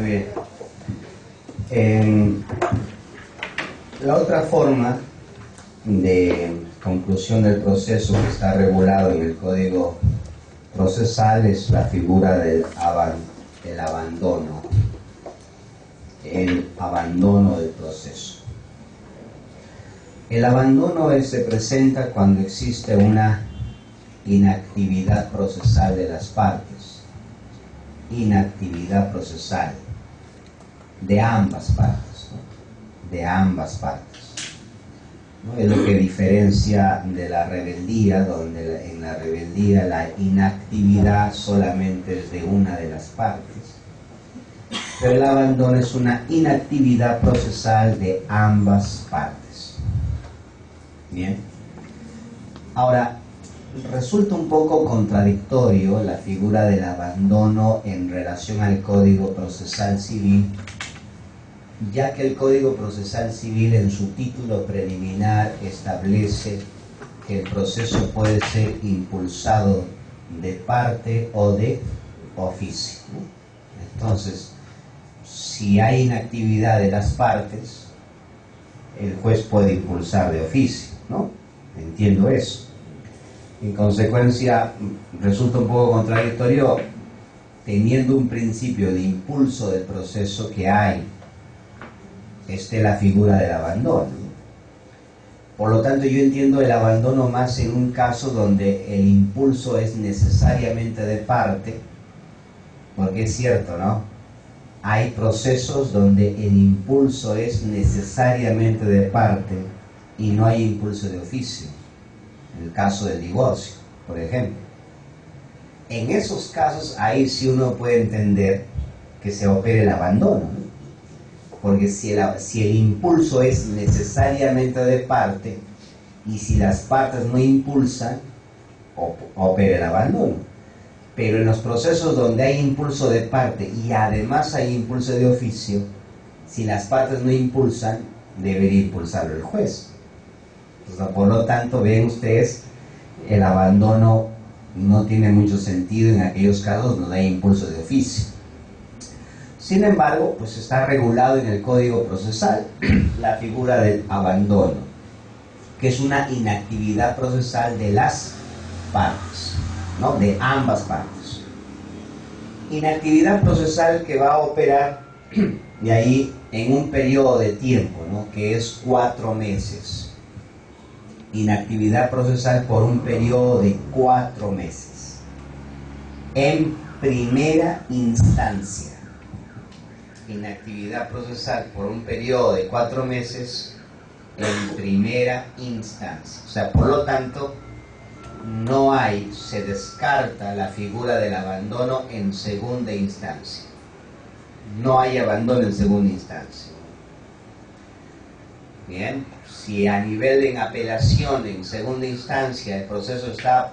Muy bien. La otra forma de conclusión del proceso que está regulado en el Código Procesal es la figura del abandono. El abandono del proceso. El abandono se presenta cuando existe una inactividad procesal de las partes. Inactividad procesal de ambas partes, ¿no? De ambas partes, ¿no? Es lo que diferencia de la rebeldía, donde en la rebeldía la inactividad solamente es de una de las partes, pero el abandono es una inactividad procesal de ambas partes. Bien. Ahora, resulta un poco contradictorio la figura del abandono en relación al Código Procesal Civil, ya que el Código Procesal Civil en su título preliminar establece que el proceso puede ser impulsado de parte o de oficio, ¿no? Entonces, si hay inactividad de las partes, el juez puede impulsar de oficio, ¿no? Entiendo eso. En consecuencia, resulta un poco contradictorio, teniendo un principio de impulso del proceso, que hay la figura del abandono. Por lo tanto, yo entiendo el abandono más en un caso donde el impulso es necesariamente de parte, porque es cierto, ¿no? Hay procesos donde el impulso es necesariamente de parte y no hay impulso de oficio. En el caso del divorcio, por ejemplo. En esos casos, ahí sí uno puede entender que se opere el abandono, ¿no? Porque si el impulso es necesariamente de parte y si las partes no impulsan, opera el abandono. Pero en los procesos donde hay impulso de parte y además hay impulso de oficio, si las partes no impulsan, debería impulsarlo el juez. Entonces, por lo tanto, ven ustedes, el abandono no tiene mucho sentido en aquellos casos donde hay impulso de oficio. Sin embargo, pues está regulado en el Código Procesal la figura del abandono, que es una inactividad procesal de las partes, ¿no? De ambas partes. Inactividad procesal que va a operar de ahí en un periodo de tiempo, ¿no? Que es 4 meses. Inactividad procesal por un periodo de 4 meses. En primera instancia. Inactividad procesal por un periodo de 4 meses en primera instancia. O sea, por lo tanto, se descarta la figura del abandono en segunda instancia. No hay abandono en segunda instancia. Bien, si a nivel de apelación en segunda instancia el proceso está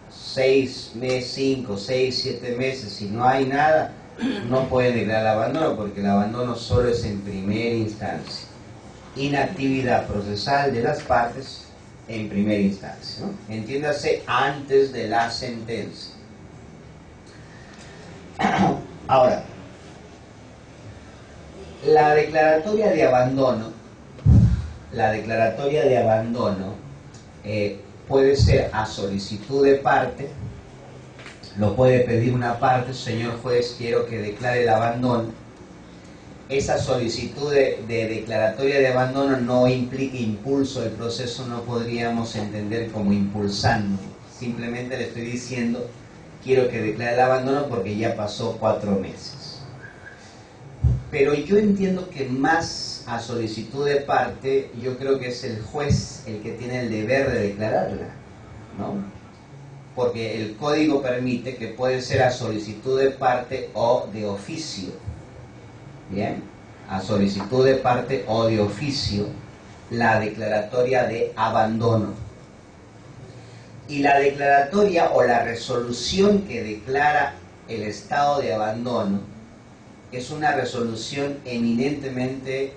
6 meses, 5, 6, 7 meses y no hay nada, no pueden declarar el abandono porque el abandono solo es en primera instancia. Inactividad procesal de las partes en primera instancia, ¿no? Entiéndase, antes de la sentencia. Ahora, la declaratoria de abandono puede ser a solicitud de parte. Lo puede pedir una parte: señor juez, quiero que declare el abandono. Esa solicitud de declaratoria de abandono no implica impulso del proceso, no podríamos entender como impulsando. Simplemente le estoy diciendo, quiero que declare el abandono porque ya pasó 4 meses. Pero yo entiendo que más a solicitud de parte, yo creo que es el juez el que tiene el deber de declararla, ¿no? Porque el código permite que puede ser a solicitud de parte o de oficio. Bien, a solicitud de parte o de oficio, la declaratoria de abandono. Y la declaratoria o la resolución que declara el estado de abandono es una resolución eminentemente,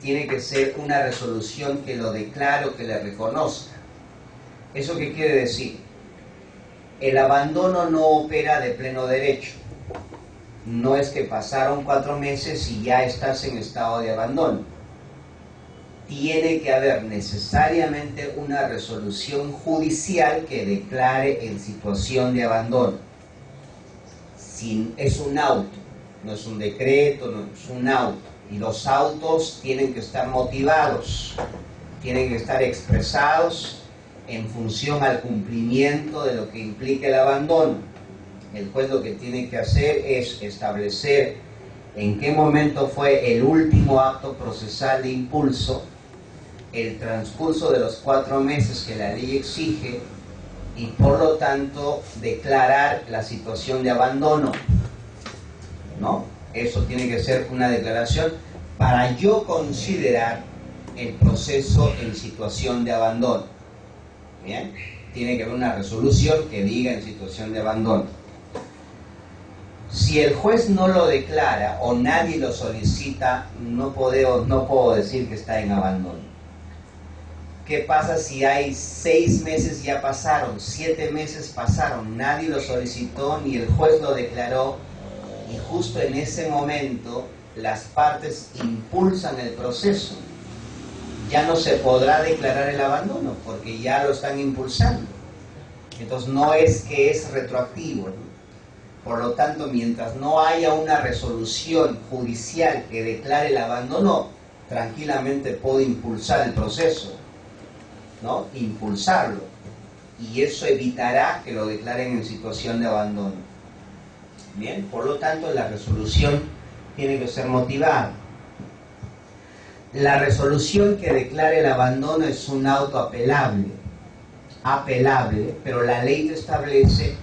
tiene que ser una resolución que lo declare o que le reconozca. ¿Eso qué quiere decir? El abandono no opera de pleno derecho. No es que pasaron 4 meses y ya estás en estado de abandono. Tiene que haber necesariamente una resolución judicial que declare en situación de abandono. Si es un auto, no es un decreto, no es un auto. Y los autos tienen que estar motivados, tienen que estar expresados en función al cumplimiento de lo que implica el abandono. El juez lo que tiene que hacer es establecer en qué momento fue el último acto procesal de impulso, el transcurso de los 4 meses que la ley exige y por lo tanto declarar la situación de abandono, ¿no? Eso tiene que ser una declaración para yo considerar el proceso en situación de abandono. ¿Bien? Tiene que haber una resolución que diga en situación de abandono. Si el juez no lo declara o nadie lo solicita, no puedo decir que está en abandono. ¿Qué pasa si hay 6 meses ya pasaron, 7 meses pasaron, nadie lo solicitó ni el juez lo declaró y justo en ese momento las partes impulsan el proceso? Ya no se podrá declarar el abandono porque ya lo están impulsando. Entonces no es que es retroactivo, ¿no? Por lo tanto, mientras no haya una resolución judicial que declare el abandono, tranquilamente puedo impulsar el proceso, ¿no? Impulsarlo. Y eso evitará que lo declaren en situación de abandono. Bien, por lo tanto, la resolución tiene que ser motivada. La resolución que declare el abandono es un auto apelable, pero la ley te establece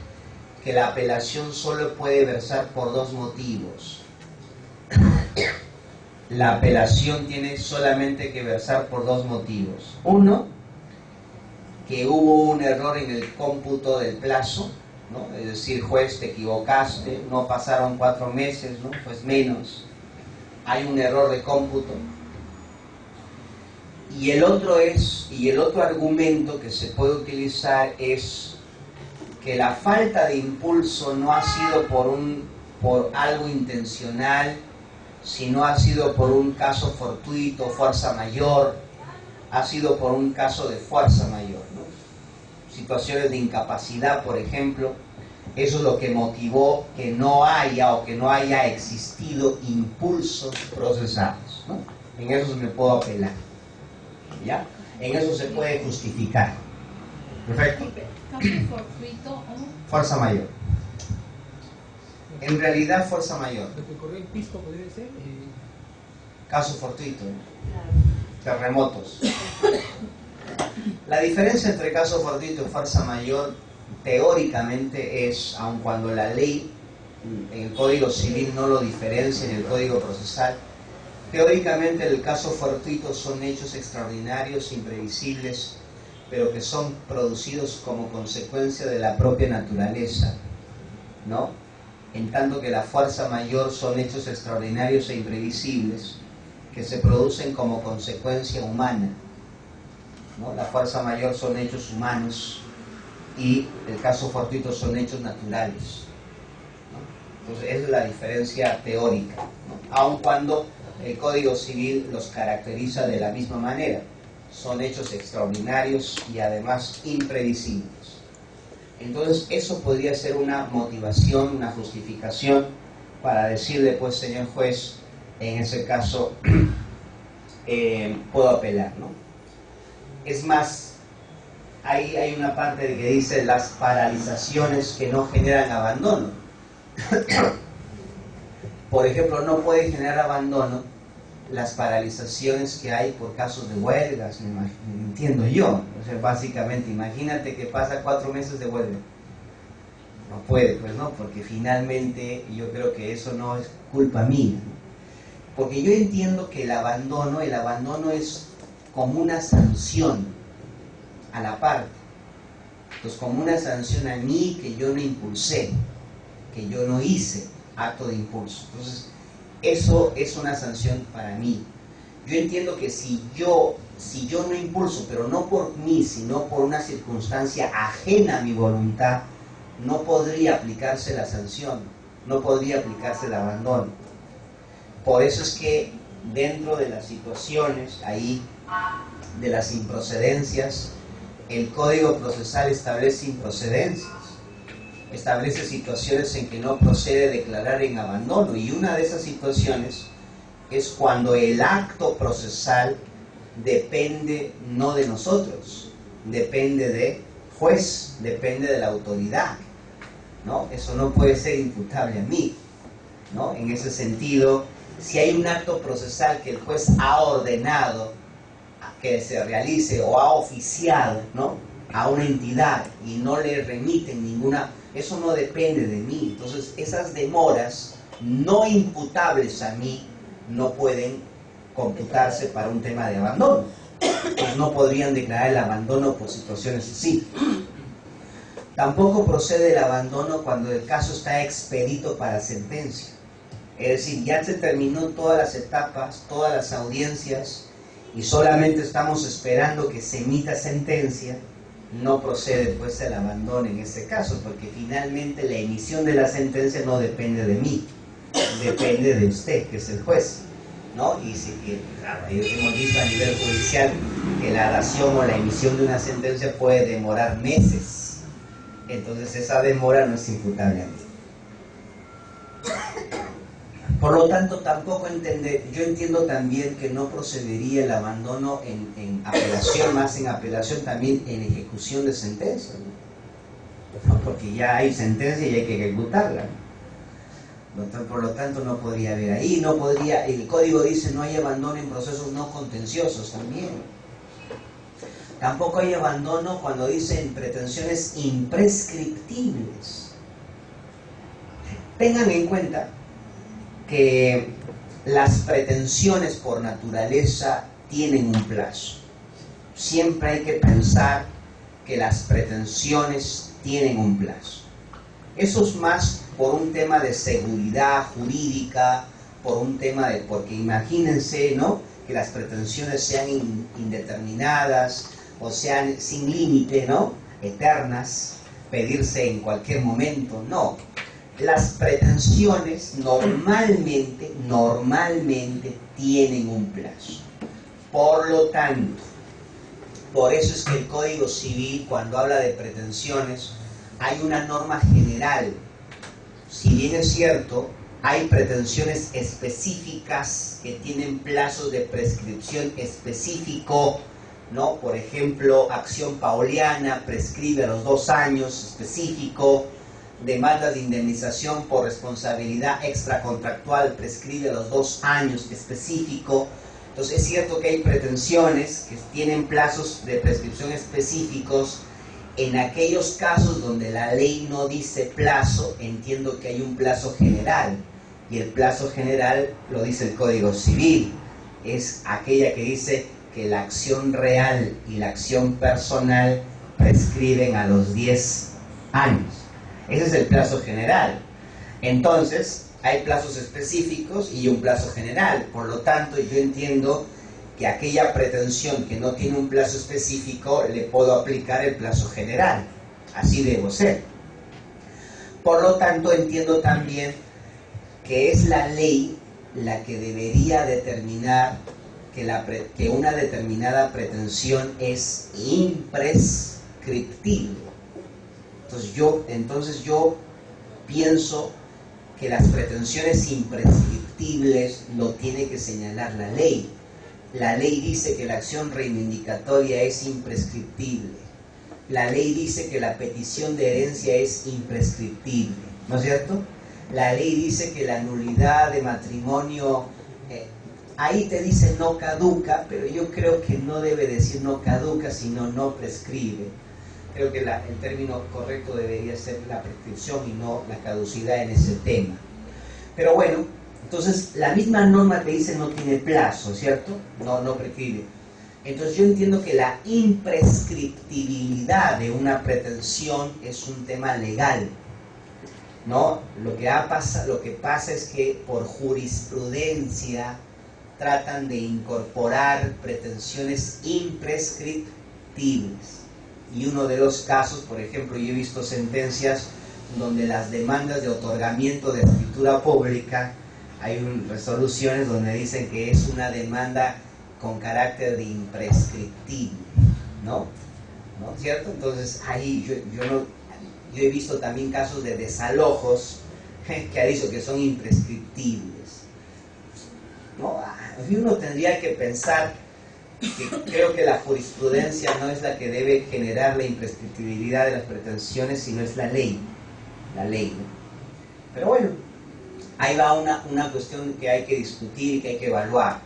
que la apelación solo puede versar por 2 motivos. La apelación tiene solamente que versar por 2 motivos. Uno, que hubo un error en el cómputo del plazo, ¿no? Es decir, juez, te equivocaste, no pasaron 4 meses, ¿no? Pues menos. Hay un error de cómputo. Y el otro argumento que se puede utilizar es que la falta de impulso no ha sido por algo intencional, sino ha sido por un caso fortuito, fuerza mayor, ha sido por un caso de fuerza mayor, ¿no? Situaciones de incapacidad, por ejemplo, eso es lo que motivó que no haya existido impulsos procesados, ¿no? En eso me puedo apelar, ¿ya? En eso se puede justificar. Perfecto. ¿Caso fortuito o? Fuerza mayor. En realidad, fuerza mayor. Lo que corrió el pisco podría ser. Caso fortuito. Terremotos. La diferencia entre caso fortuito y fuerza mayor, teóricamente, es, aun cuando la ley en el Código Civil no lo diferencia en el Código Procesal, teóricamente el caso fortuito son hechos extraordinarios, imprevisibles, pero que son producidos como consecuencia de la propia naturaleza, ¿no? En tanto que la fuerza mayor son hechos extraordinarios e imprevisibles que se producen como consecuencia humana, ¿no? La fuerza mayor son hechos humanos y el caso fortuito son hechos naturales, ¿no? Entonces esa es la diferencia teórica, ¿no? Aun cuando el Código Civil los caracteriza de la misma manera. Son hechos extraordinarios y además imprevisibles. Entonces eso podría ser una motivación, una justificación para decirle, pues, señor juez, en ese caso puedo apelar, ¿no? Es más, ahí hay una parte de que dice las paralizaciones que no generan abandono. Por ejemplo, no puede generar abandono las paralizaciones que hay por casos de huelgas, entiendo yo. O sea, básicamente, imagínate que pasa 4 meses de huelga. No puede, pues no, porque finalmente yo creo que eso no es culpa mía, ¿no? Porque yo entiendo que el abandono es como una sanción a la parte. Entonces, como una sanción a mí que yo no impulsé, que yo no hice acto de impulso. Entonces, eso es una sanción para mí. Yo entiendo que si yo no impulso, pero no por mí, sino por una circunstancia ajena a mi voluntad, no podría aplicarse la sanción. no podría aplicarse el abandono. Por eso es que dentro de las situaciones ahí de las improcedencias, el Código Procesal establece improcedencias, establece situaciones en que no procede declarar en abandono, y una de esas situaciones es cuando el acto procesal depende no de nosotros, depende de juez, depende de la autoridad, ¿no? Eso no puede ser imputable a mí, ¿no? En ese sentido, si hay un acto procesal que el juez ha ordenado que se realice o ha oficiado, ¿no?, a una entidad y no le remiten ninguna, eso no depende de mí. Entonces esas demoras no imputables a mí no pueden computarse para un tema de abandono. Pues no podrían declarar el abandono por situaciones así. Tampoco procede el abandono cuando el caso está expedito para sentencia. Es decir, ya se terminó todas las etapas, todas las audiencias, y solamente estamos esperando que se emita sentencia. No procede pues el abandono en ese caso, porque finalmente la emisión de la sentencia no depende de mí, depende de usted, que es el juez, ¿no? Y si, claro, hemos visto a nivel judicial que la dación o la emisión de una sentencia puede demorar meses, entonces esa demora no es imputable a mí. Por lo tanto, tampoco yo entiendo también que no procedería el abandono en apelación, más en apelación también en ejecución de sentencia, ¿no? Porque ya hay sentencia y hay que ejecutarla, ¿no? Por lo tanto, no podría haber ahí, no podría, el código dice no hay abandono en procesos no contenciosos también. Tampoco hay abandono cuando dicen pretensiones imprescriptibles. Tengan en cuenta que las pretensiones por naturaleza tienen un plazo. Siempre hay que pensar que las pretensiones tienen un plazo. Eso es más por un tema de seguridad jurídica, por un tema de, porque imagínense, ¿no?, que las pretensiones sean indeterminadas o sean sin límite, ¿no?, eternas, pedirse en cualquier momento. No. Las pretensiones normalmente tienen un plazo. Por lo tanto, por eso es que el Código Civil, cuando habla de pretensiones, hay una norma general. Si bien es cierto, hay pretensiones específicas que tienen plazos de prescripción específico, ¿no? Por ejemplo, acción pauliana prescribe a los 2 años, específico. Demanda de indemnización por responsabilidad extracontractual prescribe a los 2 años, específico. Entonces es cierto que hay pretensiones que tienen plazos de prescripción específicos. En aquellos casos donde la ley no dice plazo, entiendo que hay un plazo general, y el plazo general lo dice el Código Civil, es aquella que dice que la acción real y la acción personal prescriben a los 10 años. Ese es el plazo general. Entonces, hay plazos específicos y un plazo general. Por lo tanto, yo entiendo que aquella pretensión que no tiene un plazo específico, le puedo aplicar el plazo general. Así debo ser. Por lo tanto, entiendo también que es la ley la que debería determinar que una determinada pretensión es imprescriptible. Entonces yo pienso que las pretensiones imprescriptibles lo tiene que señalar la ley. La ley dice que la acción reivindicatoria es imprescriptible. La ley dice que la petición de herencia es imprescriptible, ¿no es cierto? La ley dice que la nulidad de matrimonio, ahí te dice no caduca, pero yo creo que no debe decir no caduca, sino no prescribe. Creo que el término correcto debería ser la prescripción y no la caducidad en ese tema. Pero bueno, entonces la misma norma te dice no tiene plazo, ¿cierto? No prescribe. Entonces yo entiendo que la imprescriptibilidad de una pretensión es un tema legal, ¿no? Lo que pasa es que por jurisprudencia tratan de incorporar pretensiones imprescriptibles. Y uno de los casos, por ejemplo, yo he visto sentencias donde las demandas de otorgamiento de escritura pública, hay resoluciones donde dicen que es una demanda con carácter de imprescriptible, ¿no? ¿No? ¿Cierto? Entonces ahí yo he visto también casos de desalojos que ha dicho que son imprescriptibles, ¿no? Y uno tendría que pensar que creo que la jurisprudencia no es la que debe generar la imprescriptibilidad de las pretensiones, sino es la ley, ¿no? Pero bueno, ahí va una cuestión que hay que discutir, que hay que evaluar.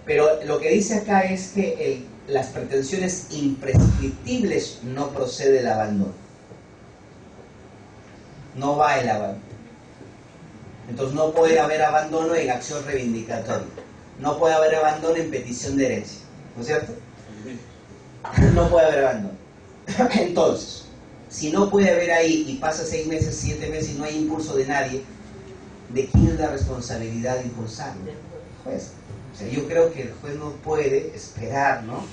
Pero lo que dice acá es que las pretensiones imprescriptibles no procede el abandono. No va el abandono. Entonces no puede haber abandono en acción reivindicatoria. No puede haber abandono en petición de herencia. ¿No es cierto? No puede haber abandono. Entonces, si no puede haber ahí y pasa 6 meses, 7 meses y no hay impulso de nadie, ¿de quién es la responsabilidad de impulsarlo? Del juez. O sea, yo creo que el juez no puede esperar, ¿no?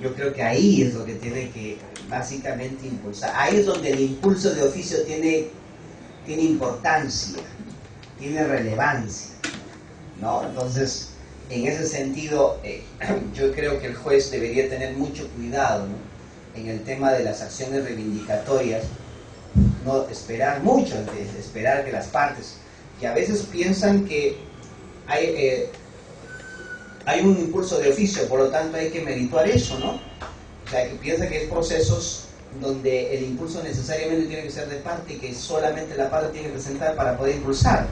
Yo creo que ahí es lo que tiene que básicamente impulsar. Ahí es donde el impulso de oficio tiene importancia, tiene relevancia, ¿no? Entonces, en ese sentido, yo creo que el juez debería tener mucho cuidado, ¿no? En el tema de las acciones reivindicatorias, no esperar mucho, esperar que las partes, que a veces piensan que hay un impulso de oficio, por lo tanto hay que merituar eso, ¿no? O sea, que piensa que hay procesos donde el impulso necesariamente tiene que ser de parte y que solamente la parte tiene que presentar para poder impulsar,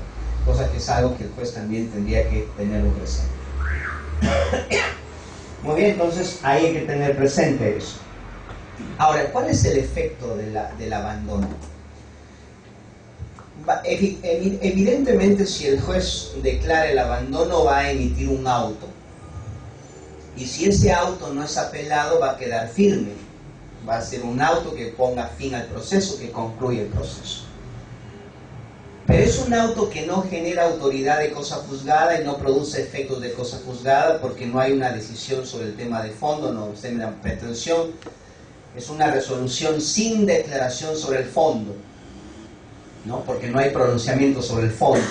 cosa que es algo que el juez también tendría que tenerlo presente. Muy bien, entonces ahí hay que tener presente eso. Ahora, ¿cuál es el efecto del abandono? Evidentemente, si el juez declara el abandono, va a emitir un auto. Y si ese auto no es apelado, va a quedar firme. Va a ser un auto que ponga fin al proceso, que concluye el proceso. Pero es un auto que no genera autoridad de cosa juzgada y no produce efectos de cosa juzgada porque no hay una decisión sobre el tema de fondo, no es una pretensión. Es una resolución sin declaración sobre el fondo, ¿no? Porque no hay pronunciamiento sobre el fondo,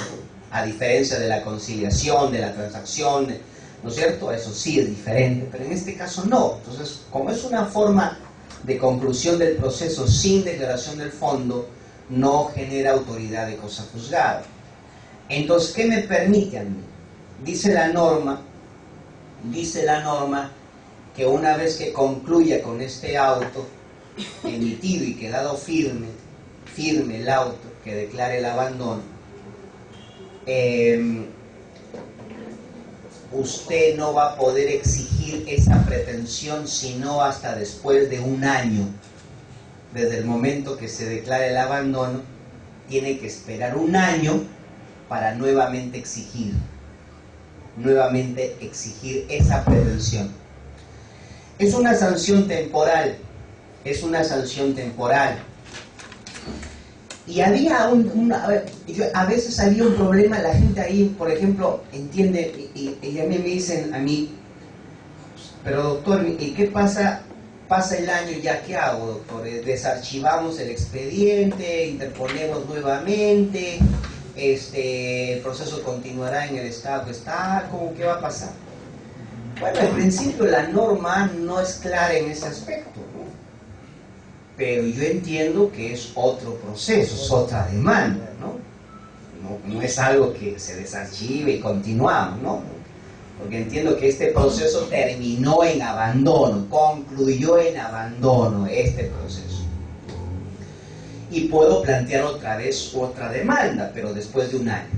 a diferencia de la conciliación, de la transacción, ¿no es cierto? Eso sí es diferente, pero en este caso no. Entonces, como es una forma de conclusión del proceso sin declaración del fondo, no genera autoridad de cosa juzgada. Entonces, ¿qué me permite a mí? Dice la norma que una vez que concluya con este auto emitido y quedado firme el auto que declare el abandono, usted no va a poder exigir esa pretensión sino hasta después de 1 año. Desde el momento que se declare el abandono, tiene que esperar 1 año para nuevamente exigir esa pretensión. Es una sanción temporal, Y había a veces había un problema, la gente ahí, por ejemplo, entiende, y a mí me dicen, pero doctor, ¿y qué pasa? Pasa el año, ¿ya qué hago, doctor? Desarchivamos el expediente, interponemos nuevamente, el proceso continuará en el estado que está, ¿cómo qué va a pasar? Bueno, en principio la norma no es clara en ese aspecto, ¿no? Pero yo entiendo que es otro proceso, es otra demanda, ¿no? No es algo que se desarchive y continuamos, ¿no? Porque entiendo que este proceso terminó en abandono, concluyó en abandono este proceso. Y puedo plantear otra vez otra demanda, pero después de 1 año.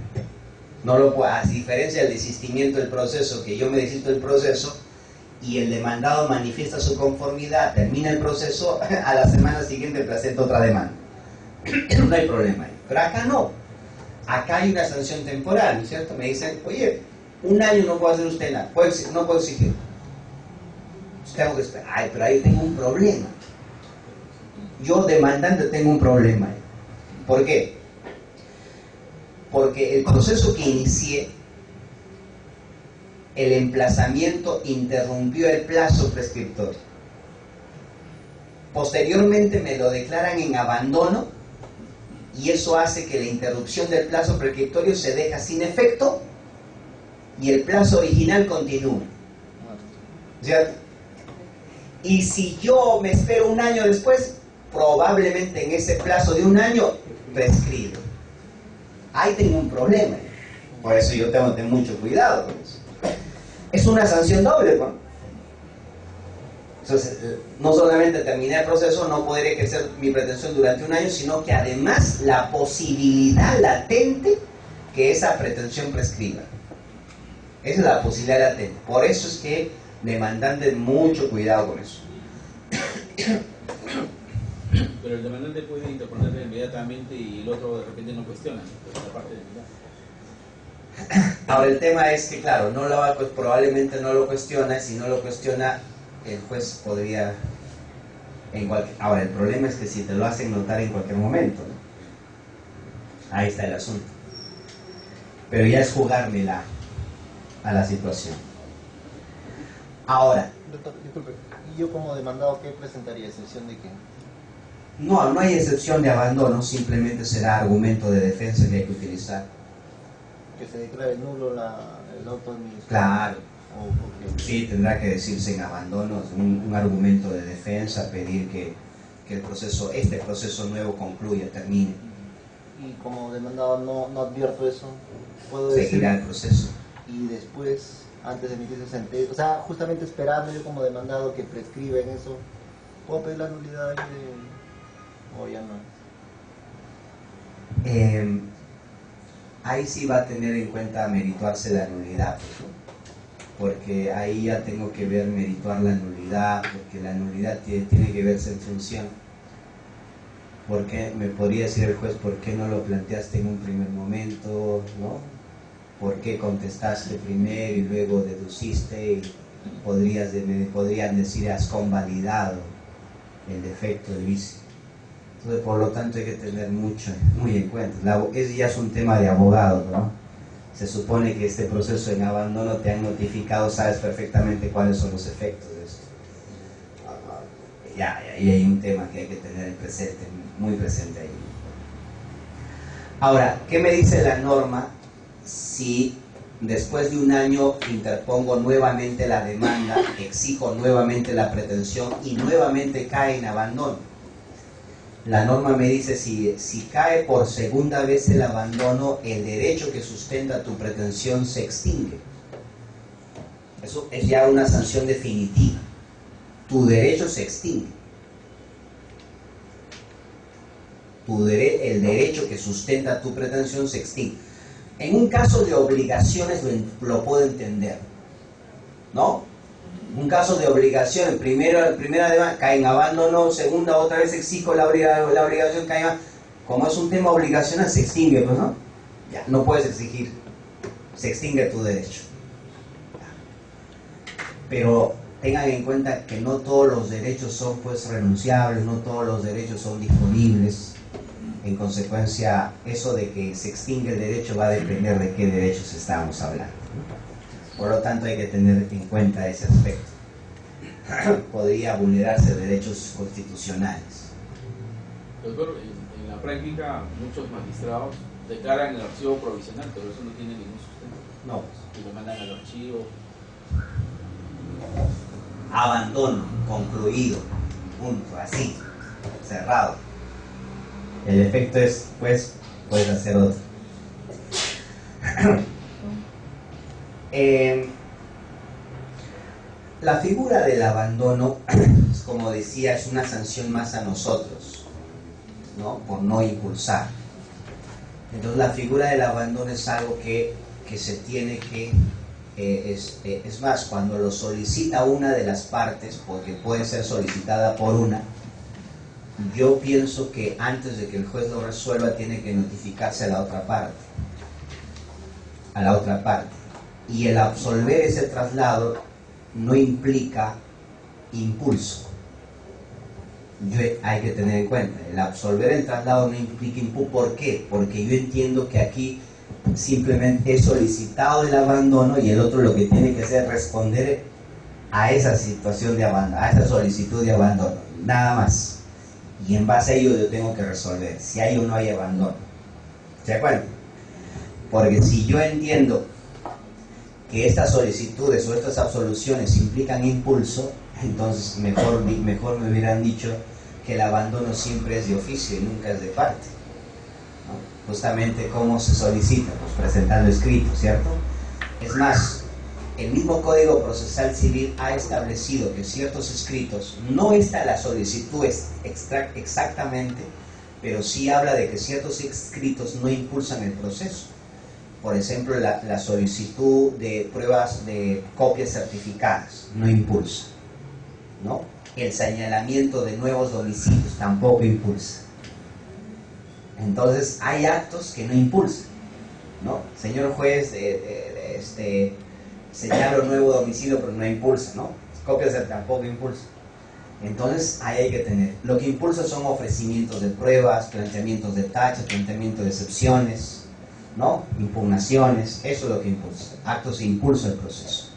No lo puedo, a diferencia del desistimiento del proceso, que yo me desisto del proceso y el demandado manifiesta su conformidad, termina el proceso, a la semana siguiente presenta otra demanda. No hay problema ahí. Pero acá no. Acá hay una sanción temporal, ¿no es cierto? Me dicen, oye, 1 año no puede hacer usted nada, no puedo exigir. Tengo que esperar. Ay, pero ahí tengo un problema. Yo, demandante, tengo un problema. ¿Por qué? Porque el proceso que inicié, el emplazamiento interrumpió el plazo prescriptorio. Posteriormente me lo declaran en abandono y eso hace que la interrupción del plazo prescriptorio se deja sin efecto y el plazo original continúa. ¿Cierto? Y si yo me espero un año después, probablemente en ese plazo de un año prescribo. Ahí tengo un problema. Por eso yo tengo que tener mucho cuidado con eso. Es una sanción doble, ¿no? Entonces, no solamente terminé el proceso, no podré ejercer mi pretensión durante un año, sino que además la posibilidad latente que esa pretensión prescriba. Esa es la posibilidad latente. Por eso es que demandante, mucho cuidado con eso. Pero el demandante puede interponerle inmediatamente y el otro de repente no cuestiona, ¿no? La parte de Ahora el tema es que, claro, probablemente no lo cuestiona, y si no lo cuestiona, el juez podría... Ahora, el problema es que si te lo hacen notar en cualquier momento, ¿no? Ahí está el asunto. Pero ya es jugármela a la situación. Ahora... Doctor, disculpe, ¿y yo como demandado qué presentaría? ¿Excepción de qué? No hay excepción de abandono, simplemente será argumento de defensa que hay que utilizar. Que se declare nulo el auto administrativo. Claro. Okay. Sí, tendrá que decirse en abandono, un argumento de defensa, pedir que este proceso nuevo concluya, termine. Y como demandado no advierto eso, puedo Seguirá decir, el proceso. y después, antes de emitirse sentencia, o sea, justamente esperando yo como demandado que prescriba en eso, ¿puedo pedir la nulidad ahí o ya no? Ahí sí va a tener en cuenta merituarse la nulidad, porque ahí ya tengo que ver merituar la nulidad, porque la nulidad tiene que verse en función. Porque me podría decir el juez, ¿por qué no lo planteaste en un primer momento? ¿No? ¿Por qué contestaste primero y luego deduciste? Y me podrían decir, has convalidado el defecto del vicio. Entonces, por lo tanto, hay que tener muy en cuenta. Ese ya es un tema de abogado, ¿no? Se supone que este proceso en abandono te han notificado, sabes perfectamente cuáles son los efectos de esto. Ya, ahí hay un tema que hay que tener presente, muy presente ahí. Ahora, ¿qué me dice la norma si después de un año interpongo nuevamente la demanda, exijo nuevamente la pretensión y nuevamente cae en abandono? La norma me dice, si cae por segunda vez el abandono, el derecho que sustenta tu pretensión se extingue. Eso es ya una sanción definitiva. Tu derecho se extingue. El derecho que sustenta tu pretensión se extingue. En un caso de obligaciones lo puedo entender, ¿no? Un caso de obligación, primera demanda, cae en abandono, segunda, otra vez exijo la obligación, cae en abandono. Como es un tema obligacional, se extingue, pues, ¿no? Ya, no puedes exigir, se extingue tu derecho. Pero tengan en cuenta que no todos los derechos son, pues, renunciables, no todos los derechos son disponibles. En consecuencia, eso de que se extingue el derecho va a depender de qué derechos estamos hablando, ¿no? Por lo tanto, hay que tener en cuenta ese aspecto. Podría vulnerarse derechos constitucionales. Doctor, en la práctica muchos magistrados declaran el archivo provisional, pero eso no tiene ningún sustento. No. Y lo mandan al archivo. Abandono, concluido, punto, así, cerrado. El efecto es, pues, puedes hacer otro. La figura del abandono, como decía, es una sanción más a nosotros, ¿no? Por no impulsar. Entonces la figura del abandono es algo que se tiene que, es más, cuando lo solicita una de las partes, porque puede ser solicitada por una, yo pienso que antes de que el juez lo resuelva tiene que notificarse a la otra parte. Y el absolver ese traslado no implica impulso. Hay que tener en cuenta, el absolver el traslado no implica impulso. ¿Por qué? Porque yo entiendo que aquí simplemente he solicitado el abandono y el otro lo que tiene que hacer es responder a esa situación de abandono, a esa solicitud de abandono, nada más. Y en base a ello yo tengo que resolver si hay o no hay abandono. ¿De acuerdo? Porque si yo entiendo que estas solicitudes o estas absoluciones implican impulso, entonces mejor me hubieran dicho que el abandono siempre es de oficio y nunca es de parte, ¿no? Justamente cómo se solicita, pues presentando escrito, ¿cierto? Es más, el mismo Código Procesal Civil ha establecido que ciertos escritos, no está la solicitud exactamente, pero sí habla de que ciertos escritos no impulsan el proceso. Por ejemplo, la solicitud de pruebas de copias certificadas no impulsa, ¿no? El señalamiento de nuevos domicilios tampoco impulsa. Entonces, hay actos que no impulsan, ¿no? Señor juez, señalo un nuevo domicilio, pero no impulsa, ¿no? Copias tampoco impulsa. Entonces, ahí hay que tener. Lo que impulsa son ofrecimientos de pruebas, planteamientos de tachas, planteamientos de excepciones, ¿no? Impugnaciones, eso es lo que impulsa, actos de impulso del proceso.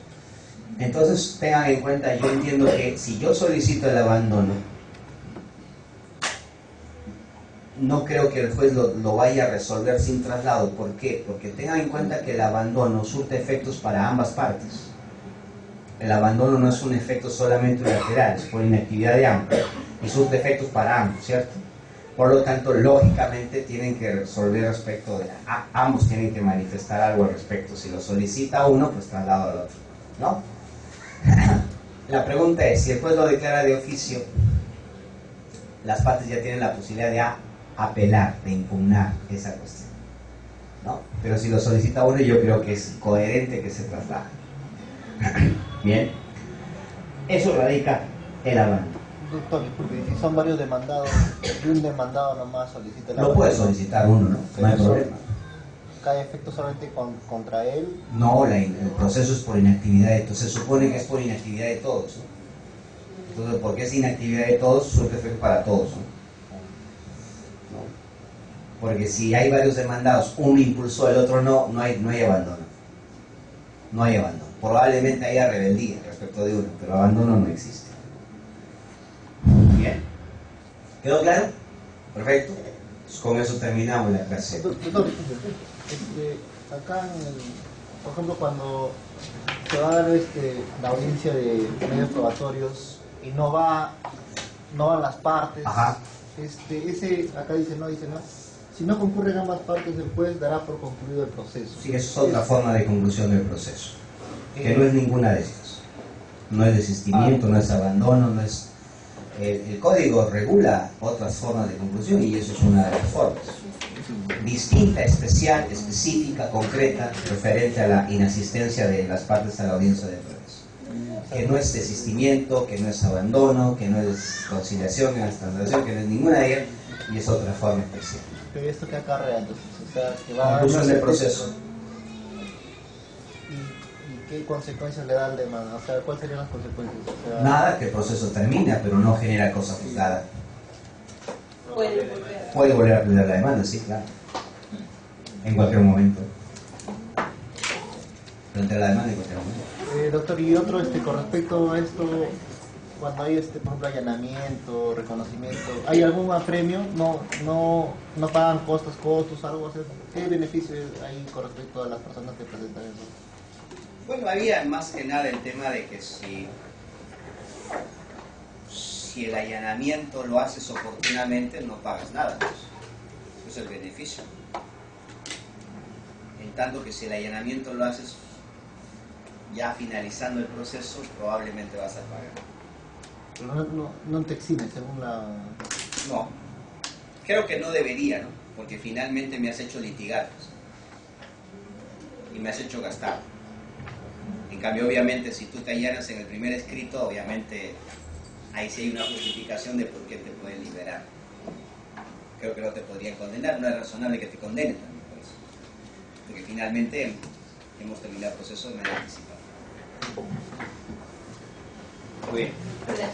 Entonces tengan en cuenta, yo entiendo que si yo solicito el abandono, no creo que el juez lo vaya a resolver sin traslado. ¿Por qué? Porque tengan en cuenta que el abandono surte efectos para ambas partes. El abandono no es un efecto solamente unilateral, es por inactividad de ambos, y surte efectos para ambos, ¿cierto? Por lo tanto, lógicamente tienen que resolver respecto de... ambos tienen que manifestar algo al respecto. Si lo solicita uno, pues traslado al otro, ¿no? La pregunta es, si el juez lo declara de oficio, las partes ya tienen la posibilidad de apelar, de impugnar esa cuestión, ¿no? Pero si lo solicita uno, yo creo que es coherente que se traslade. Bien. Eso radica el abandono. Doctor, porque si son varios demandados, y un demandado nomás solicita el Lo puede solicitar uno, ¿no? No hay problema. ¿Cae efecto solamente contra él? No, el proceso es por inactividad, entonces se supone que es por inactividad de todos, ¿no? Entonces, porque es inactividad de todos, surte efecto para todos, ¿no? Porque si hay varios demandados, uno impulsó, el otro no hay abandono. No hay abandono. Probablemente haya rebeldía respecto de uno, pero abandono no existe. Bien. ¿Quedó claro? Perfecto. Pues con eso terminamos la clase. Doctor, acá por ejemplo, cuando se va a dar la audiencia de medios probatorios y no van las partes, Ajá. acá dice no, si no concurren ambas partes, el juez dará por concluido el proceso. Sí, eso es otra forma de conclusión del proceso, que no es ninguna de estas. No es desistimiento, no es abandono, no es... El código regula otras formas de conclusión y eso es una de las formas. Distinta, especial, específica, concreta, referente a la inasistencia de las partes a la audiencia de pruebas. Que no es desistimiento, que no es abandono, que no es conciliación, que no es transacción, que no es ninguna de ellas, y es otra forma especial. Pero esto que acarrea entonces, o sea, que va a Conclusión del proceso. ¿Y qué consecuencias le da al demanda? O sea, ¿cuáles serían las consecuencias? O sea, Nada, que el proceso termina, pero no genera cosa juzgada. Puede volver. Puede volver a plantear la demanda, sí, claro. En cualquier momento. Plantear la demanda en cualquier momento. doctor, y otro con respecto a esto, cuando hay por ejemplo allanamiento, reconocimiento, ¿hay algún apremio? ¿No pagan costos, algo así? ¿Qué beneficio hay con respecto a las personas que presentan eso? Bueno, había más que nada el tema de que si el allanamiento lo haces oportunamente, no pagas nada. Pues. Eso es el beneficio. En tanto que si el allanamiento lo haces ya finalizando el proceso, probablemente vas a pagar. Pero no te exime según la... No, creo que no debería, ¿no? Porque finalmente me has hecho litigar, pues, y me has hecho gastar. En cambio, obviamente, si tú te allanas en el primer escrito, obviamente ahí sí hay una justificación de por qué te pueden liberar. Creo que no te podrían condenar, no es razonable que te condenen también por eso. Porque finalmente hemos terminado el proceso de manera anticipada. Muy bien. Gracias.